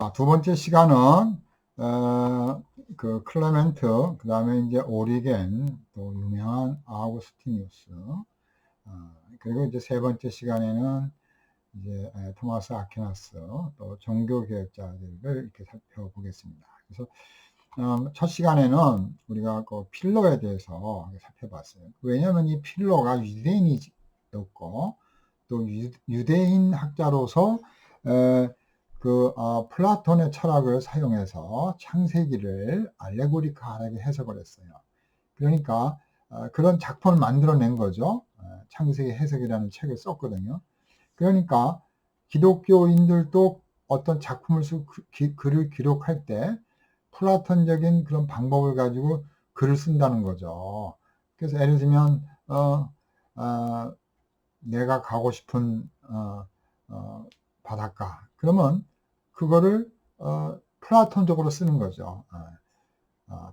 두 번째 시간은 그 클레멘트, 그 다음에 이제 오리겐, 또 유명한 아우구스티누스, 그리고 이제 세 번째 시간에는 이제 토마스 아퀴나스, 또 종교개혁자들을 이렇게 살펴보겠습니다. 그래서 첫 시간에는 우리가 그 필로에 대해서 살펴봤어요. 왜냐하면 이 필로가 유대인이었고 또 유대인 학자로서 플라톤의 철학을 사용해서 창세기를 알레고리카하게 해석을 했어요. 그러니까 그런 작품을 만들어낸 거죠. 창세기 해석이라는 책을 썼거든요. 그러니까 기독교인들도 어떤 작품을 글을 기록할 때 플라톤적인 그런 방법을 가지고 글을 쓴다는 거죠. 그래서 예를 들면 내가 가고 싶은 바닷가, 그러면 그거를 플라톤적으로 쓰는 거죠.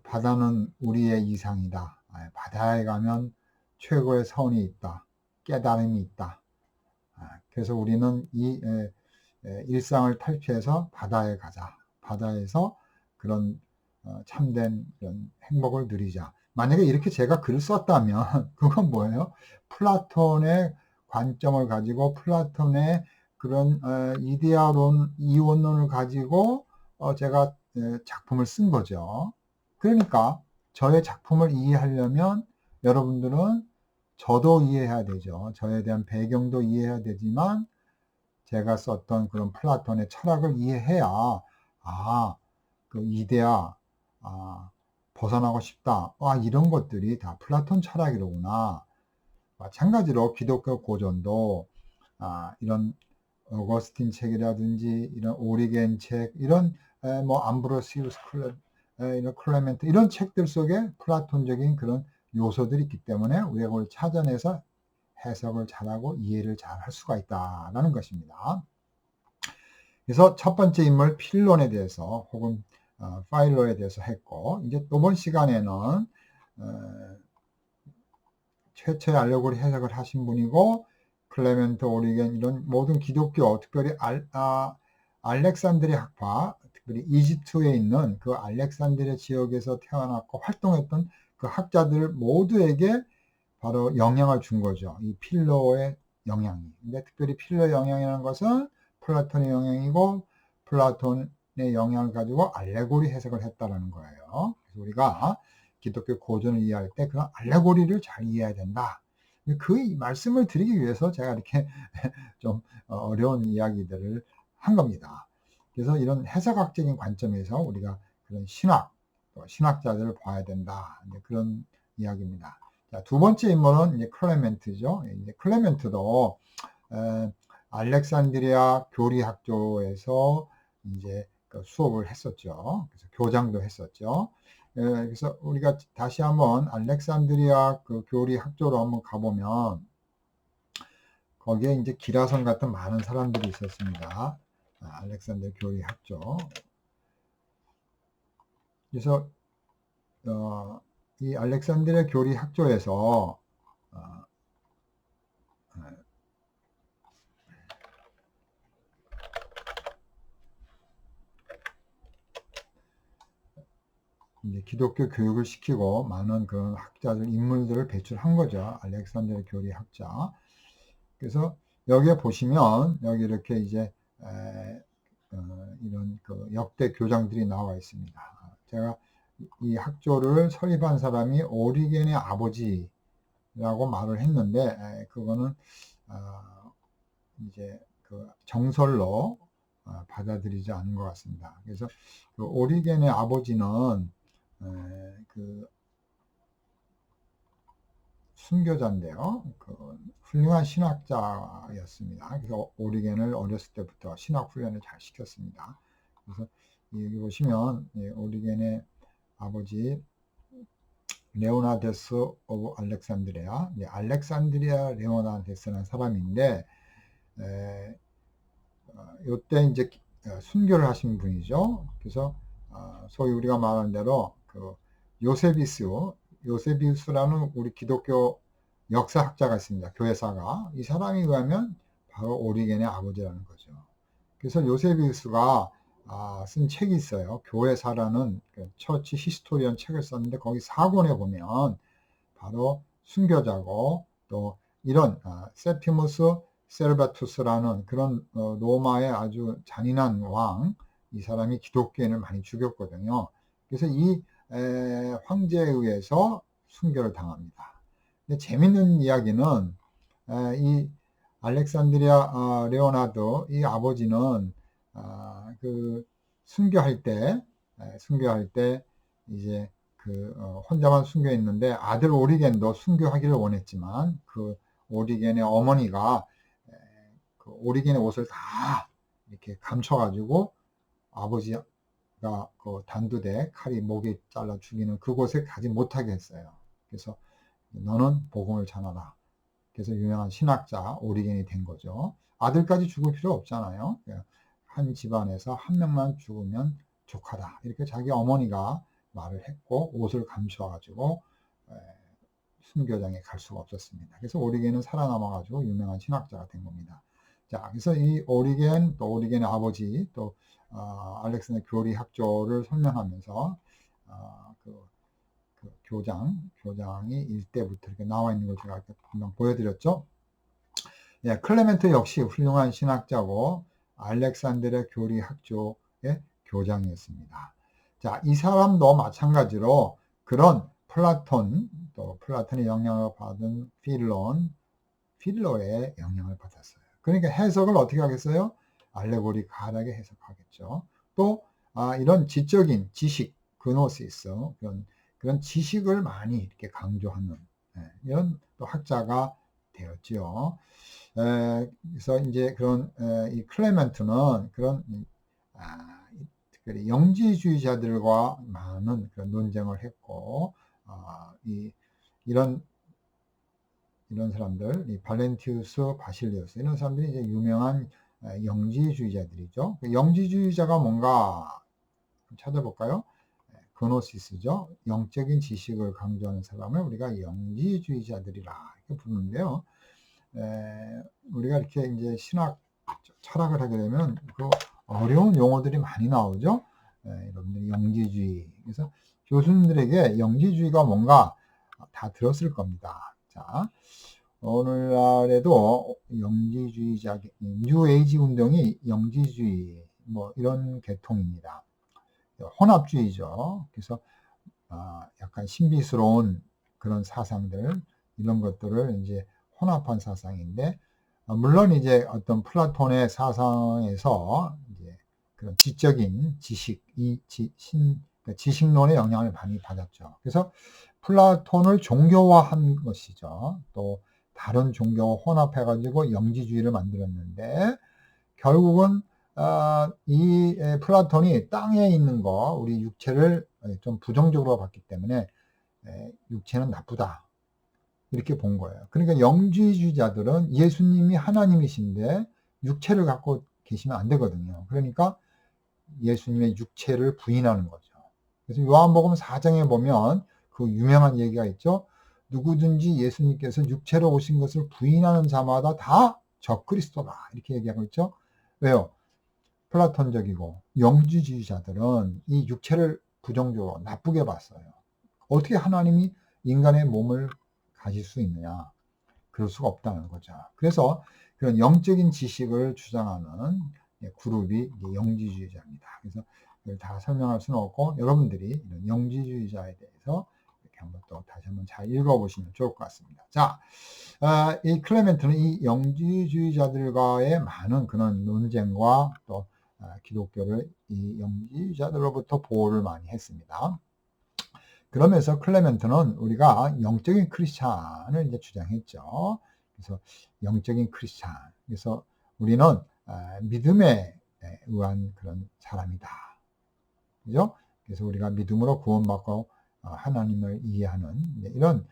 바다는 우리의 이상이다. 바다에 가면 최고의 선이 있다. 깨달음이 있다. 그래서 우리는 이 일상을 탈피해서 바다에 가자. 바다에서 그런 참된 그런 행복을 누리자. 만약에 이렇게 제가 글을 썼다면 그건 뭐예요? 플라톤의 관점을 가지고 플라톤의 그런 이데아론, 이원론을 가지고 제가 작품을 쓴 거죠. 그러니까 저의 작품을 이해하려면 여러분들은 저도 이해해야 되죠. 저에 대한 배경도 이해해야 되지만 제가 썼던 그런 플라톤의 철학을 이해해야 그 이데아, 벗어나고 싶다. 이런 것들이 다 플라톤 철학이로구나. 마찬가지로 기독교 고전도 이런 어거스틴 책이라든지 이런 오리겐 책, 이런 뭐 암브로시우스 이런 클레멘트 이런 책들 속에 플라톤적인 그런 요소들이 있기 때문에 우리가 그걸 찾아내서 해석을 잘하고 이해를 잘 할 수가 있다라는 것입니다. 그래서 첫 번째 인물 필론에 대해서 혹은 파일로에 대해서 했고, 이제 이번 시간에는 최초의 알레고리 해석을 하신 분이고 클레멘트, 오리겐 이런 모든 기독교, 특별히 알렉산드리아 학파, 특별히 이집트에 있는 그 알렉산드리아 지역에서 태어났고 활동했던 그 학자들 모두에게 바로 영향을 준 거죠. 이 필로의 영향이. 근데 특별히 필로의 영향이라는 것은 플라톤의 영향이고 플라톤의 영향을 가지고 알레고리 해석을 했다는 거예요. 그래서 우리가 기독교 고전을 이해할 때 그런 알레고리를 잘 이해해야 된다. 그 말씀을 드리기 위해서 제가 이렇게 좀 어려운 이야기들을 한 겁니다. 그래서 이런 해석학적인 관점에서 우리가 그런 신학, 신학자들을 봐야 된다. 그런 이야기입니다. 자, 두 번째 인물은 이제 클레멘트죠. 이제 클레멘트도 알렉산드리아 교리학조에서 이제 그 수업을 했었죠. 그래서 교장도 했었죠. 그래서 우리가 다시 한번 알렉산드리아 그 교리학조로 한번 가보면 거기에 이제 기라성 같은 많은 사람들이 있었습니다. 알렉산드리아 교리학조. 그래서 이 알렉산드리아 교리학조에서 이제 기독교 교육을 시키고 많은 그런 학자들, 인물들을 배출한 거죠. 알렉산드리아 교리 학자. 그래서 여기에 보시면 여기 이렇게 이제 이런 그 역대 교장들이 나와 있습니다. 제가 이 학조를 설립한 사람이 오리겐의 아버지라고 말을 했는데 그거는 이제 그 정설로 받아들이지 않은 것 같습니다. 그래서 그 오리겐의 아버지는 그 순교자인데요. 그 훌륭한 신학자였습니다. 그래서 오리겐을 어렸을 때부터 신학 훈련을 잘 시켰습니다. 그래서 여기 보시면 오리겐의 아버지 레오나데스 오브 알렉산드리아, 알렉산드리아 레오나데스라는 사람인데 이때 이제 순교를 하신 분이죠. 그래서 소위 우리가 말하는 대로 그 요세비우스라는 우리 기독교 역사학자가 있습니다. 교회사가. 이 사람에 의하면 바로 오리겐의 아버지라는 거죠. 그래서 요세비우스가 쓴 책이 있어요. 교회사라는 처치 히스토리언 책을 썼는데 거기 4권에 보면 바로 순교자고 또 이런 세피무스 세르바투스라는 그런 로마의 아주 잔인한 왕, 이 사람이 기독교인을 많이 죽였거든요. 그래서 이 황제에 의해서 순교를 당합니다. 근데 재밌는 이야기는 이 알렉산드리아 레오나드 이 아버지는 그 순교할 때 이제 혼자만 순교했는데 아들 오리겐도 순교하기를 원했지만 그 오리겐의 어머니가 그 오리겐의 옷을 다 이렇게 감춰가지고 아버지가 그 단두대 칼이 목에 잘라 죽이는 그곳에 가지 못하게 했어요. 그래서 너는 복음을 전하라. 그래서 유명한 신학자 오리겐이 된 거죠. 아들까지 죽을 필요 없잖아요. 한 집안에서 한 명만 죽으면 족하다. 이렇게 자기 어머니가 말을 했고 옷을 감춰가지고 순교장에 갈 수가 없었습니다. 그래서 오리겐은 살아남아가지고 유명한 신학자가 된 겁니다. 자, 그래서 이 오리겐 또 오리겐의 아버지 또 알렉산더 교리 학조를 설명하면서 그 교장이 일대부터 이렇게 나와 있는 걸 제가 금방 보여드렸죠. 예, 클레멘트 역시 훌륭한 신학자고 알렉산드리아 교리 학조의 교장이었습니다. 자, 이 사람도 마찬가지로 그런 플라톤, 또 플라톤의 영향을 받은 필로의 영향을 받았어요. 그러니까 해석을 어떻게 하겠어요? 알레고리칼하게 해석하겠죠. 또 이런 지적인 지식, 그노시스, 그런 지식을 많이 이렇게 강조하는 이런 또 학자가 되었지요. 그래서 이제 그런 이 클레멘트는 그런 특별히 영지주의자들과 많은 그런 논쟁을 했고 이런 사람들, 이 발렌티우스, 바실리우스 이런 사람들이 이제 유명한 영지주의자들이죠. 영지주의자가 뭔가 찾아볼까요? 그노시스죠. 영적인 지식을 강조하는 사람을 우리가 영지주의자들이라 이렇게 부르는데요. 우리가 이렇게 이제 신학 철학을 하게 되면 그 어려운 용어들이 많이 나오죠. 여러분들이 영지주의. 그래서 교수님들에게 영지주의가 뭔가 다 들었을 겁니다. 자, 오늘날에도 영지주의자, 뉴에이지 운동이 영지주의, 뭐 이런 계통입니다. 혼합주의죠. 그래서 약간 신비스러운 그런 사상들, 이런 것들을 이제 혼합한 사상인데, 물론 이제 어떤 플라톤의 사상에서 이제 그런 지적인 지식, 지식론의 영향을 많이 받았죠. 그래서 플라톤을 종교화한 것이죠. 또 다른 종교와 혼합해가지고 영지주의를 만들었는데, 결국은 이 플라톤이 땅에 있는 거, 우리 육체를 좀 부정적으로 봤기 때문에 육체는 나쁘다. 이렇게 본 거예요. 그러니까 영지주의자들은 예수님이 하나님이신데 육체를 갖고 계시면 안 되거든요. 그러니까 예수님의 육체를 부인하는 거죠. 그래서 요한복음 4장에 보면 그 유명한 얘기가 있죠. 누구든지 예수님께서 육체로 오신 것을 부인하는 자마다 다 적그리스도다. 이렇게 얘기하고 있죠. 왜요? 플라톤적이고 영지주의자들은 이 육체를 부정적으로 나쁘게 봤어요. 어떻게 하나님이 인간의 몸을 가질 수 있느냐? 그럴 수가 없다는 거죠. 그래서 그런 영적인 지식을 주장하는 그룹이 영지주의자입니다. 그래서 이걸 다 설명할 수는 없고 여러분들이 이런 영지주의자에 대해서 이렇게 한번 또 다시 한번 잘 읽어보시면 좋을 것 같습니다. 자, 이 클레멘트는 이 영지주의자들과의 많은 그런 논쟁과 또 기독교를 이 영지주의자들로부터 보호를 많이 했습니다. 그러면서 클레멘트는 우리가 영적인 크리스찬을 이제 주장했죠. 그래서 영적인 크리스찬. 그래서 우리는 믿음에 의한 그런 사람이다. 그죠? 그래서 우리가 믿음으로 구원받고 하나님을 이해하는 이런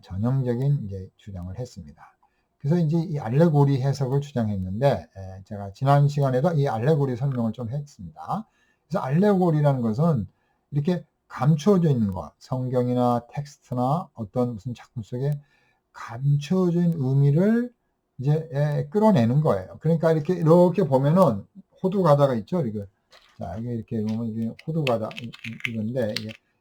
전형적인 이제 주장을 했습니다. 그래서 이제 이 알레고리 해석을 주장했는데 제가 지난 시간에도 이 알레고리 설명을 좀 했습니다. 그래서 알레고리라는 것은 이렇게 감추어져 있는 것, 성경이나 텍스트나 어떤 무슨 작품 속에 감추어져 있는 의미를 이제 끌어내는 거예요. 그러니까 이렇게 보면은 호두 과자가 있죠. 이거 자, 이게 보면 이게 호두과자, 이건데,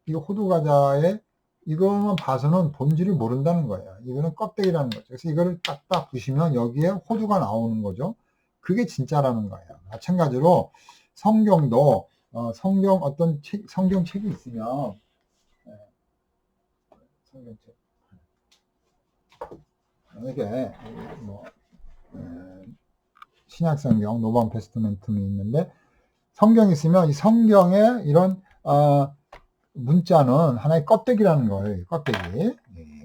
이게 호두과자에 이거만 봐서는 본질을 모른다는 거예요. 이거는 껍데기라는 거죠. 그래서 이거를 딱딱 부시면 여기에 호두가 나오는 거죠. 그게 진짜라는 거예요. 마찬가지로 성경도, 성경 어떤 성경책이 있으면, 성경책. 이게, 뭐, 신약성경, 노번 테스트멘트이 있는데, 성경이 있으면 이 성경에 이런, 문자는 하나의 껍데기라는 거예요. 껍데기.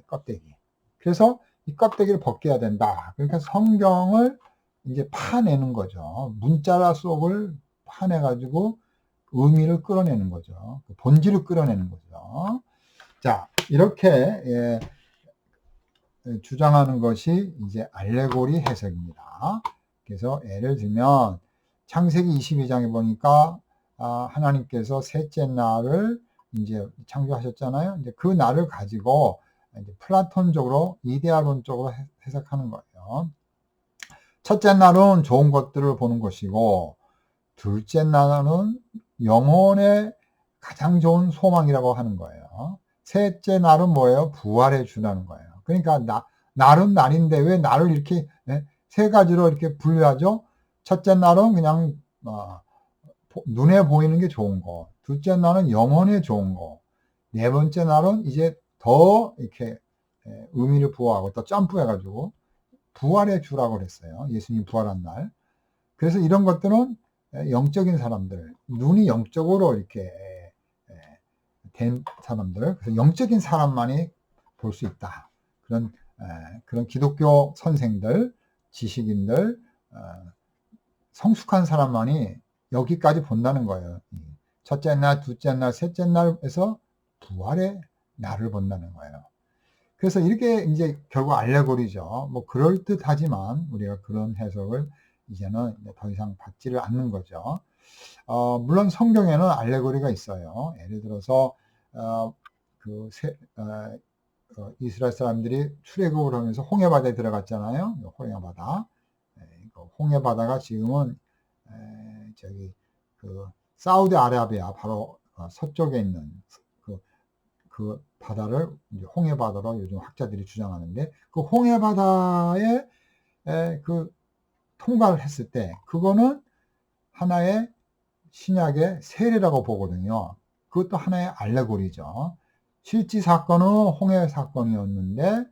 껍데기. 그래서 이 껍데기를 벗겨야 된다. 그러니까 성경을 이제 파내는 거죠. 문자 속을 파내가지고 의미를 끌어내는 거죠. 본질을 끌어내는 거죠. 자, 이렇게 주장하는 것이 이제 알레고리 해석입니다. 그래서 예를 들면 창세기 22장에 보니까 하나님께서 셋째 날을 이제 창조하셨잖아요. 이제 그 날을 가지고 이제 플라톤적으로 이데아론적으로 해석하는 거예요. 첫째 날은 좋은 것들을 보는 것이고, 둘째 날은 영혼의 가장 좋은 소망이라고 하는 거예요. 셋째 날은 뭐예요? 부활의 주라는 거예요. 그러니까 날은 날인데 왜 날을 이렇게 세 가지로 이렇게 분류하죠? 첫째 날은 그냥 눈에 보이는 게 좋은 거, 둘째 날은 영혼에 좋은 거, 네 번째 날은 이제 더 이렇게 의미를 부여하고 또 점프해가지고 부활의 주라고 그랬어요. 예수님 부활한 날. 그래서 이런 것들은 영적인 사람들, 눈이 영적으로 이렇게 된 사람들, 그래서 영적인 사람만이 볼 수 있다. 그런 기독교 선생들, 지식인들, 성숙한 사람만이 여기까지 본다는 거예요. 첫째 날, 둘째 날, 셋째 날에서 부활의 날을 본다는 거예요. 그래서 이렇게 이제 결국 알레고리죠. 뭐 그럴듯하지만 우리가 그런 해석을 이제는 더 이상 받지를 않는 거죠. 물론 성경에는 알레고리가 있어요. 예를 들어서 이스라엘 사람들이 출애굽을 하면서 홍해바다에 들어갔잖아요. 홍해바다. 홍해바다가 지금은 사우디아라비아 바로 서쪽에 있는 그 바다를 이제 홍해바다로 요즘 학자들이 주장하는데, 그 홍해바다에 그 통과를 했을 때 그거는 하나의 신약의 세례라고 보거든요. 그것도 하나의 알레고리죠. 실제 사건은 홍해 사건이었는데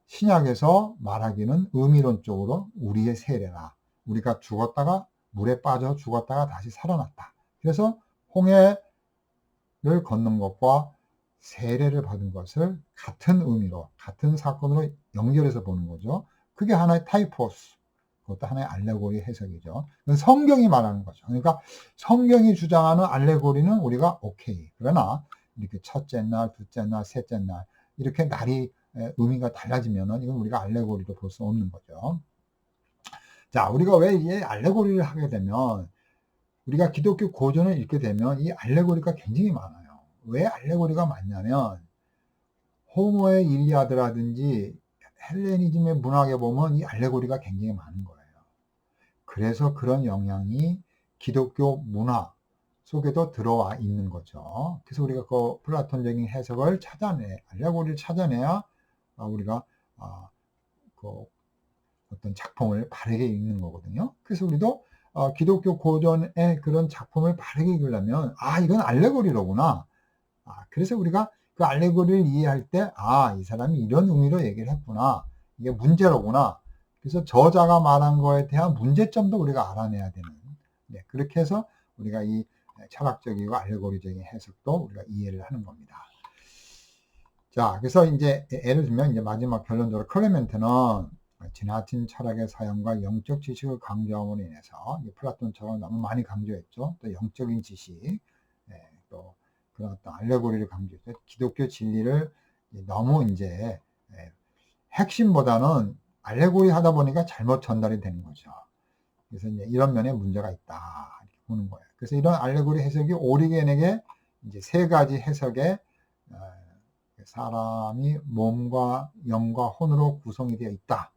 신약에서 말하기는 의미론적으로 우리의 세례라, 우리가 죽었다가 물에 빠져 죽었다가 다시 살아났다. 그래서 홍해를 걷는 것과 세례를 받은 것을 같은 의미로, 같은 사건으로 연결해서 보는 거죠. 그게 하나의 타이포스, 그것도 하나의 알레고리 해석이죠. 성경이 말하는 거죠. 그러니까 성경이 주장하는 알레고리는 우리가 오케이. 그러나 이렇게 첫째 날, 둘째 날, 셋째 날 이렇게 날이 의미가 달라지면은 이건 우리가 알레고리로 볼 수 없는 거죠. 자, 우리가 왜 이 알레고리를 하게 되면, 우리가 기독교 고전을 읽게 되면 이 알레고리가 굉장히 많아요. 왜 알레고리가 많냐면, 호모의 일리아드라든지 헬레니즘의 문학에 보면 이 알레고리가 굉장히 많은 거예요. 그래서 그런 영향이 기독교 문화 속에도 들어와 있는 거죠. 그래서 우리가 그 플라톤적인 해석을 알레고리를 찾아내야 우리가 그 어떤 작품을 바르게 읽는 거거든요. 그래서 우리도 기독교 고전의 그런 작품을 바르게 읽으려면 이건 알레고리로구나. 그래서 우리가 그 알레고리를 이해할 때 이 사람이 이런 의미로 얘기를 했구나. 이게 문제로구나. 그래서 저자가 말한 거에 대한 문제점도 우리가 알아내야 되는, 그렇게 해서 우리가 이 철학적이고 알레고리적인 해석도 우리가 이해를 하는 겁니다. 자, 그래서 이제 예를 들면 이제 마지막 결론적으로 클레멘트는 지나친 철학의 사용과 영적 지식을 강조함으로 인해서 플라톤처럼 너무 많이 강조했죠. 또 영적인 지식, 또 그런 어떤 알레고리를 강조했죠. 기독교 진리를 너무 이제 핵심보다는 알레고리 하다 보니까 잘못 전달이 되는 거죠. 그래서 이제 이런 면에 문제가 있다 이렇게 보는 거예요. 그래서 이런 알레고리 해석이 오리겐에게 이제 세 가지 해석에 사람이 몸과 영과 혼으로 구성이 되어 있다.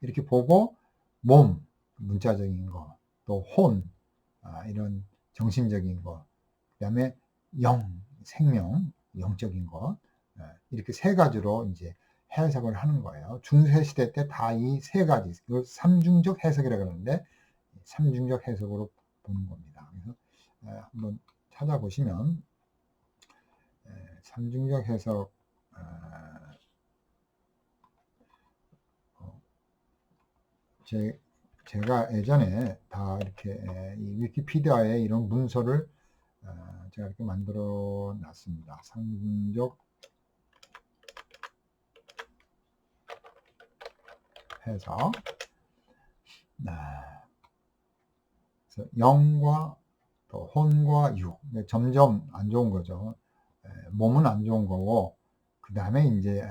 이렇게 보고 몸, 문자적인 거, 또 혼, 이런 정신적인 것, 그 다음에 생명, 영적인 것, 이렇게 세 가지로 이제 해석을 하는 거예요. 중세시대 때 다 이 세 가지, 삼중적 해석이라고 그러는데, 삼중적 해석으로 보는 겁니다. 그래서 한번 찾아보시면, 삼중적 해석, 제가 예전에 다 이렇게 이 위키피디아에 이런 문서를 제가 이렇게 만들어 놨습니다. 삼중적 해석. 그래서 영과 또 혼과 육. 점점 안 좋은 거죠. 몸은 안 좋은 거고, 그 다음에 이제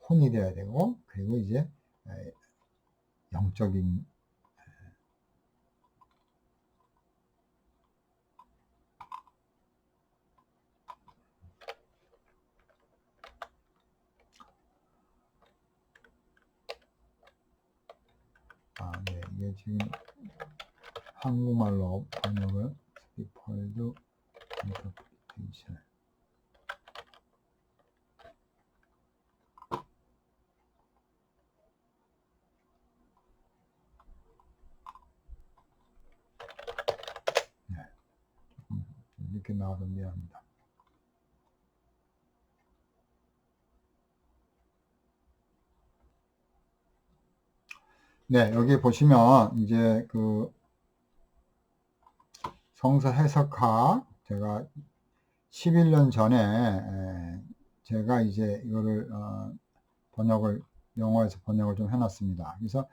혼이 돼야 되고, 그리고 이제 영적인 네, 이게 지금 한국말로 번역을 스피폴드 인터프리테이션. 네, 이렇게 나와서 미안합니다. 네, 여기 보시면 이제 그 성서 해석학 제가 11년 전에 제가 이제 이거를 번역을 영어에서 번역을 좀 해놨습니다. 그래서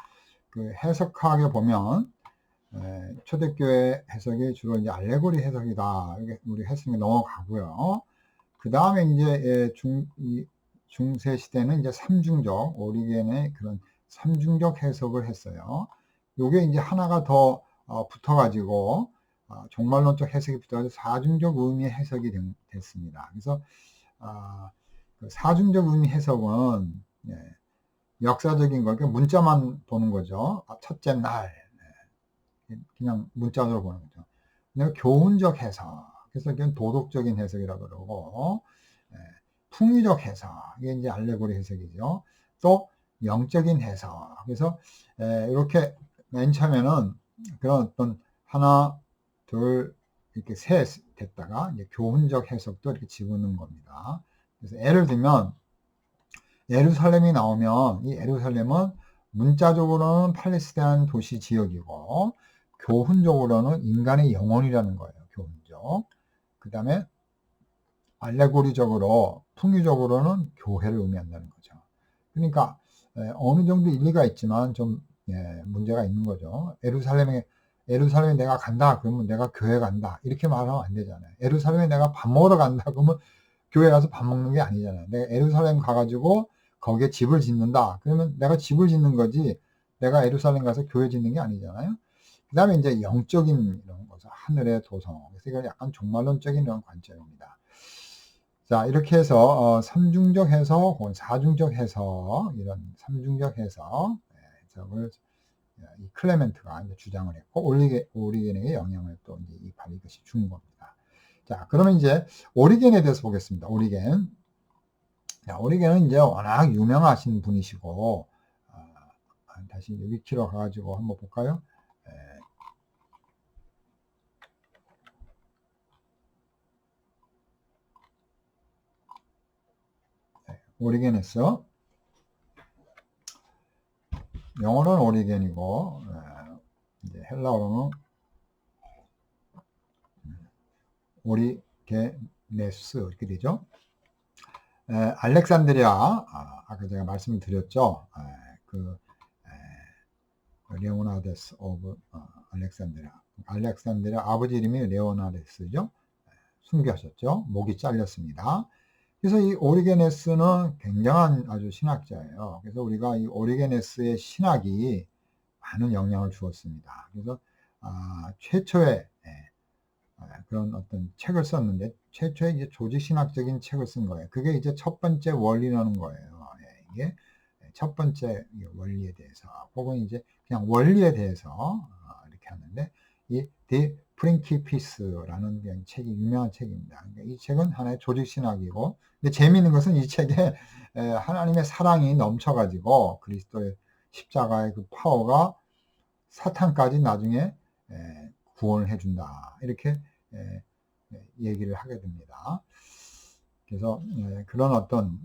그 해석학에 보면 초대교회 해석이 주로 이제 알레고리 해석이다. 이게 우리 해석이 넘어가고요. 그 다음에 이제 중세 시대는 이제 삼중적 오리겐의 그런 삼중적 해석을 했어요. 요게 이제 하나가 더 붙어가지고 종말론적 해석이 붙어가지고 사중적 의미 해석이 됐습니다. 그래서 그 사중적 의미 해석은 역사적인 거, 그러니까 문자만 보는 거죠. 첫째 날 그냥 문자로 보는 거죠. 근데 교훈적 해석, 그래서 이건 도덕적인 해석이라고 그러고, 풍의적 해석, 이게 이제 알레고리 해석이죠. 또 영적인 해석. 그래서 이렇게 맨 처음에는 그런 어떤 하나, 둘, 이렇게 셋 됐다가 이제 교훈적 해석도 이렇게 집어넣는 겁니다. 그래서 예를 들면 예루살렘이 나오면 이 예루살렘은 문자적으로는 팔레스타인 도시 지역이고 교훈적으로는 인간의 영혼이라는 거예요. 교훈적. 그 다음에 알레고리적으로 풍유적으로는 교회를 의미한다는 거죠. 그러니까 어느 정도 일리가 있지만 좀 문제가 있는 거죠. 예루살렘에 내가 간다 그러면 내가 교회 간다 이렇게 말하면 안 되잖아요. 예루살렘에 내가 밥 먹으러 간다 그러면 교회 가서 밥 먹는 게 아니잖아요. 내가 예루살렘 가가지고 거기에 집을 짓는다 그러면 내가 집을 짓는 거지 내가 예루살렘 가서 교회 짓는 게 아니잖아요. 그 다음에 이제 영적인 이런 거죠. 하늘의 도성. 그래서 이건 약간 종말론적인 이런 관점입니다. 자, 이렇게 해서 삼중적 해석, 사중적 해석, 이런 삼중적 해석을 이 클레멘트가 이제 주장을 했고 오리겐에게 영향을 또 이제 이것이 준 겁니다. 자, 그러면 이제 오리겐에 대해서 보겠습니다. 오리겐. 자, 오리겐은 이제 워낙 유명하신 분이시고 다시 위키로 가가지고 한번 볼까요? 오리게네스. 영어로는 오리겐이고 이제 헬라어로는 오리게네스 이렇게 되죠. 알렉산드리아 아까 제가 말씀드렸죠. 그 레오나데스 오브 알렉산드리아 아버지 이름이 레오나데스죠. 순교하셨죠. 목이 잘렸습니다. 그래서 이 오리게네스는 굉장한 아주 신학자예요. 그래서 우리가 이 오리게네스의 신학이 많은 영향을 주었습니다. 그래서 최초의 그런 어떤 책을 썼는데 최초의 이제 조직신학적인 책을 쓴 거예요. 그게 이제 첫 번째 원리라는 거예요. 이게 첫 번째 원리에 대해서 혹은 이제 그냥 원리에 대해서 이렇게 하는데 이 The 프린키피스라는 책이 유명한 책입니다. 그러니까 이 책은 하나의 조직신학이고, 근데 재미있는 것은 이 책에 하나님의 사랑이 넘쳐가지고 그리스도의 십자가의 그 파워가 사탄까지 나중에 구원을 해준다, 이렇게 얘기를 하게 됩니다. 그래서 그런 어떤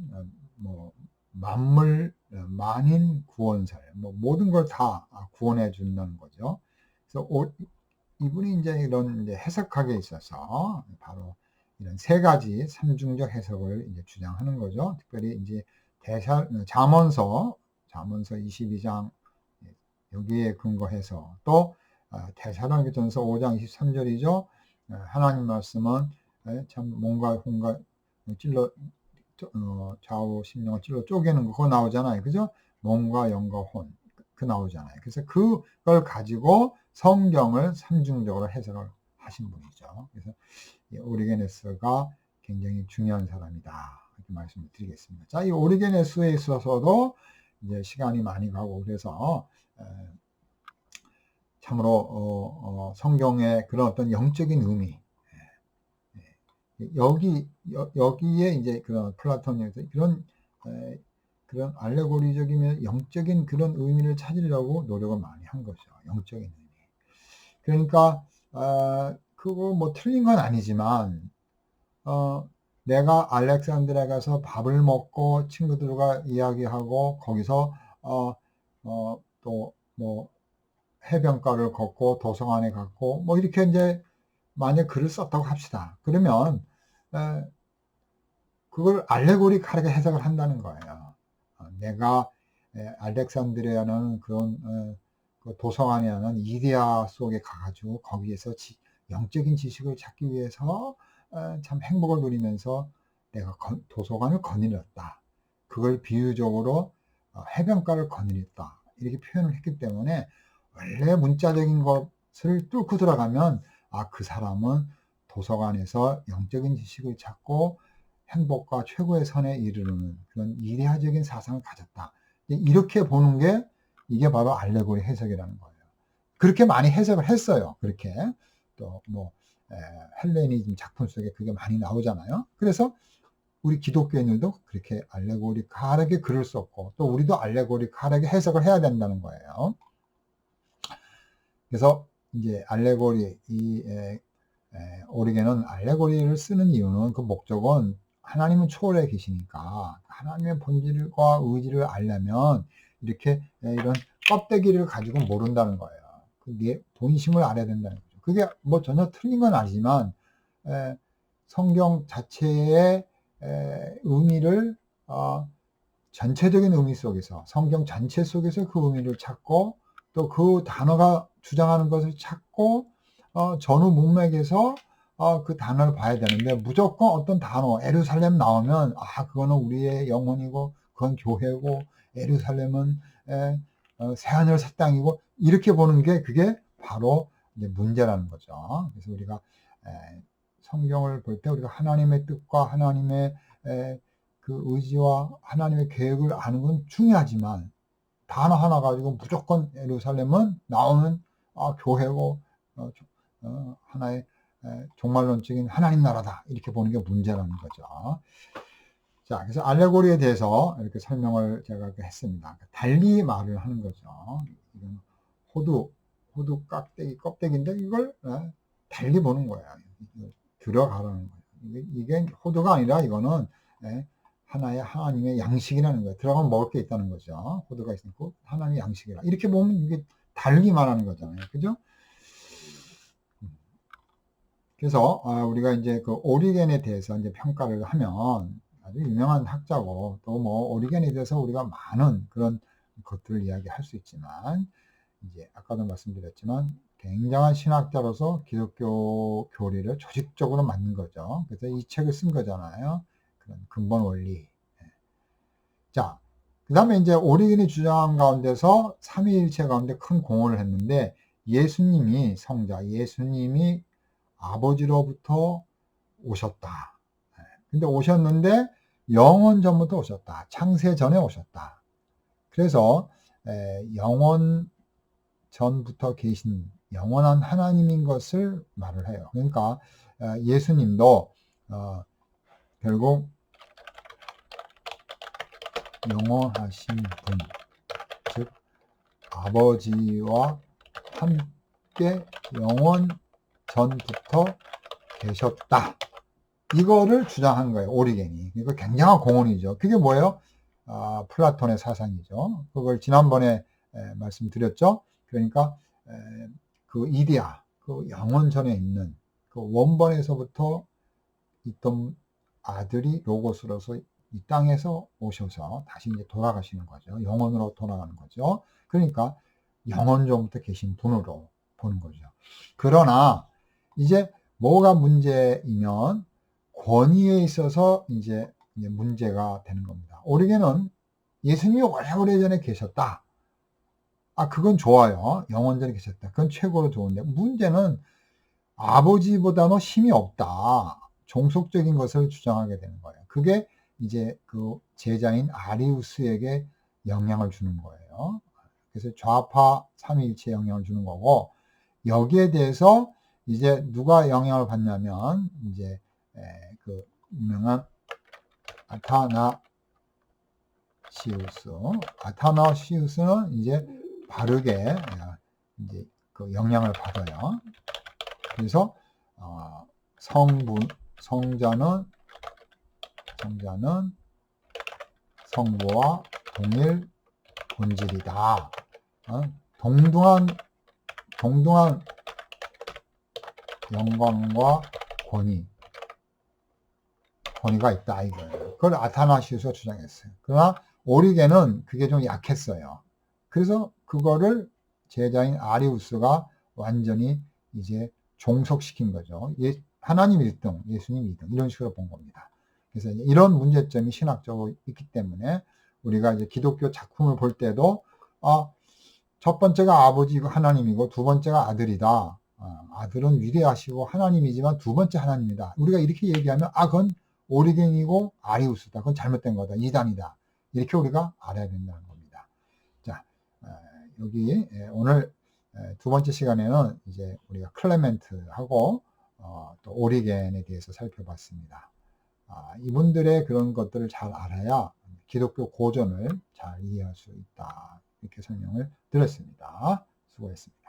뭐 만물 만인 구원설, 뭐 모든 걸 다 구원해 준다는 거죠. 그래서 이분이 이제 이런 이제 해석학에 있어서 바로 이런 세 가지 삼중적 해석을 이제 주장하는 거죠. 특별히 이제 잠언서 22장 여기에 근거해서, 또 데살로니가전서 5장 23절이죠. 하나님 말씀은 참 몸과 혼과 찔러 좌우 심령을 찔러 쪼개는 거, 그거 나오잖아요. 그죠? 몸과 영과 혼, 그 나오잖아요. 그래서 그걸 가지고 성경을 삼중적으로 해석을 하신 분이죠. 그래서 오리게네스가 굉장히 중요한 사람이다, 이렇게 말씀을 드리겠습니다. 자, 이 오리게네스에 있어서도 이제 시간이 많이 가고, 그래서 참으로 성경의 그런 어떤 영적인 의미, 여기에 이제 그런 플라톤에서 그런 알레고리적이면 영적인 그런 의미를 찾으려고 노력을 많이 한 거죠. 영적인 의미. 그러니까 그거 뭐 틀린 건 아니지만 내가 알렉산드리아에 가서 밥을 먹고 친구들과 이야기하고 거기서 또 뭐 해변가를 걷고 도서관에 갔고 뭐 이렇게 이제 만약 글을 썼다고 합시다. 그러면 그걸 알레고리하게 해석을 한다는 거예요. 내가 알렉산드리아는 그런 그 도서관이라는 이데아 속에 가가지고 거기에서 영적인 지식을 찾기 위해서 참 행복을 누리면서 내가 도서관을 거닐었다. 그걸 비유적으로 해변가를 거닐었다, 이렇게 표현을 했기 때문에 원래 문자적인 것을 뚫고 들어가면 그 사람은 도서관에서 영적인 지식을 찾고 행복과 최고의 선에 이르는 그런 이데아적인 사상을 가졌다, 이렇게 보는 게 이게 바로 알레고리 해석이라는 거예요. 그렇게 많이 해석을 했어요. 그렇게 또 뭐 헬레니즘 작품 속에 그게 많이 나오잖아요. 그래서 우리 기독교인들도 그렇게 알레고리하게 글을 썼고, 또 우리도 알레고리하게 해석을 해야 된다는 거예요. 그래서 이제 알레고리, 오리겐은 알레고리를 쓰는 이유는, 그 목적은 하나님은 초월해 계시니까 하나님의 본질과 의지를 알려면 이렇게 이런 껍데기를 가지고 모른다는 거예요. 그 본심을 알아야 된다는 거죠. 그게 뭐 전혀 틀린 건 아니지만 성경 자체의 의미를 전체적인 의미 속에서, 성경 전체 속에서 그 의미를 찾고, 또 그 단어가 주장하는 것을 찾고 전후 문맥에서 그 단어를 봐야 되는데, 무조건 어떤 단어, 예루살렘 나오면 그거는 우리의 영혼이고 그건 교회고 예루살렘은 새하늘 새 땅이고, 이렇게 보는 게 그게 바로 이제 문제라는 거죠. 그래서 우리가 성경을 볼 때 우리가 하나님의 뜻과 하나님의 그 의지와 하나님의 계획을 아는 건 중요하지만, 단어 하나 가지고 무조건 예루살렘은 나오면 교회고 하나의 종말론적인 하나님 나라다, 이렇게 보는 게 문제라는 거죠. 자, 그래서 알레고리에 대해서 이렇게 설명을 제가 했습니다. 달리 말을 하는 거죠. 이건 호두 껍데기인데 이걸 달리 보는 거예요. 들어가라는 거예요. 이게 호두가 아니라 이거는 하나의 하나님의 양식이라는 거예요. 들어가면 먹을 게 있다는 거죠. 호두가 있고 하나님의 양식이라, 이렇게 보면 이게 달리 말하는 거잖아요. 그죠? 그래서 우리가 이제 그 오리겐에 대해서 이제 평가를 하면, 아주 유명한 학자고, 또 뭐 오리겐에 대해서 우리가 많은 그런 것들을 이야기할 수 있지만, 이제 아까도 말씀드렸지만 굉장한 신학자로서 기독교 교리를 조직적으로 만든 거죠. 그래서 이 책을 쓴 거잖아요. 그런 근본 원리. 자, 그 다음에 이제 오리겐이 주장한 가운데서 삼위일체 가운데 큰 공헌을 했는데, 예수님이, 성자 예수님이 아버지로부터 오셨다. 근데 오셨는데 영원 전부터 오셨다. 창세 전에 오셨다. 그래서 영원 전부터 계신 영원한 하나님인 것을 말을 해요. 그러니까 예수님도 결국 영원하신 분, 즉 아버지와 함께 영원 전부터 계셨다. 이거를 주장한 거예요. 오리겐이. 이거 굉장한 공헌이죠. 그게 뭐예요? 플라톤의 사상이죠. 그걸 지난번에 말씀드렸죠. 그러니까 그 이데아, 그 영원전에 있는 그 원본에서부터 있던 아들이 로고스로서 이 땅에서 오셔서 다시 이제 돌아가시는 거죠. 영원으로 돌아가는 거죠. 그러니까 영원전부터 계신 분으로 보는 거죠. 그러나 이제 뭐가 문제이면 권위에 있어서 이제 문제가 되는 겁니다. 오리겐은 예수님이 오래오래전에 계셨다. 그건 좋아요. 영원전에 계셨다. 그건 최고로 좋은데 문제는 아버지보다는 힘이 없다. 종속적인 것을 주장하게 되는 거예요. 그게 이제 그 제자인 아리우스에게 영향을 주는 거예요. 그래서 좌파 삼위일체에 영향을 주는 거고, 여기에 대해서 이제 누가 영향을 받냐면 이제 그 유명한 아타나시우스는 이제 바르게 이제 그 영향을 받아요. 그래서 성자는 성부와 동일 본질이다. 동등한 영광과 권위가 있다 이거예요. 그걸 아타나시우스가 주장했어요. 그러나 오리겐은 그게 좀 약했어요. 그래서 그거를 제자인 아리우스가 완전히 이제 종속시킨 거죠. 하나님 1등, 예수님 2등 이런 식으로 본 겁니다. 그래서 이런 문제점이 신학적으로 있기 때문에 우리가 이제 기독교 작품을 볼 때도 첫 번째가 아버지고 하나님이고 두 번째가 아들이다. 아들은 위대하시고 하나님이지만 두 번째 하나님이다. 우리가 이렇게 얘기하면 그건 오리겐이고 아리우스다. 그건 잘못된 거다. 이단이다. 이렇게 우리가 알아야 된다는 겁니다. 자, 여기 오늘 두 번째 시간에는 이제 우리가 클레멘트하고 또 오리겐에 대해서 살펴봤습니다. 이분들의 그런 것들을 잘 알아야 기독교 고전을 잘 이해할 수 있다. 이렇게 설명을 드렸습니다. 수고했습니다.